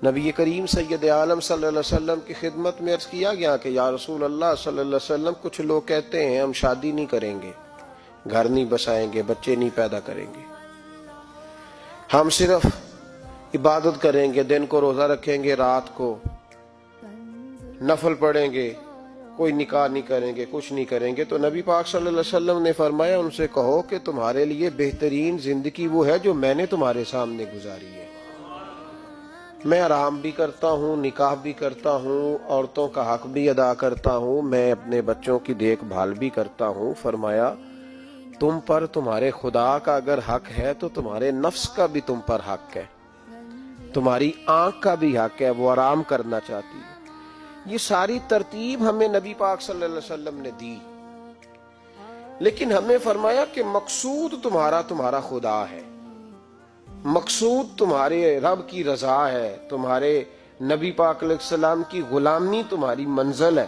نبی کریم سید عالم صلی اللہ علیہ وسلم کی خدمت میں عرض کیا گیا کہ یا رسول اللہ صلی اللہ علیہ وسلم، کچھ لوگ کہتے ہیں ہم شادی نہیں کریں گے، گھر نہیں بسائیں گے، بچے نہیں پیدا کریں گے، ہم صرف عبادت کریں گے، دن کو روزہ رکھیں گے، رات کو نفل پڑھیں گے، کوئی نکاح نہیں کریں گے، کچھ نہیں کریں گے۔ تو نبی پاک صلی اللہ علیہ وسلم نے فرمایا ان سے کہو کہ تمہارے لیے بہترین زندگی وہ ہے جو میں نے تمہارے سامنے گزاری ہے۔ میں آرام بھی کرتا ہوں، نکاح بھی کرتا ہوں، عورتوں کا حق بھی ادا کرتا ہوں، میں اپنے بچوں کی دیکھ بھال بھی کرتا ہوں۔ فرمایا تم پر تمہارے خدا کا اگر حق ہے تو تمہارے نفس کا بھی تم پر حق ہے، تمہاری آنکھ کا بھی حق ہے، وہ آرام کرنا چاہتی ہے۔ یہ ساری ترتیب ہمیں نبی پاک صلی اللہ علیہ وسلم نے دی، لیکن ہمیں فرمایا کہ مقصود تمہارا خدا ہے، مقصود تمہارے رب کی رضا ہے، تمہارے نبی پاک علیہ السلام کی غلامی تمہاری منزل ہے۔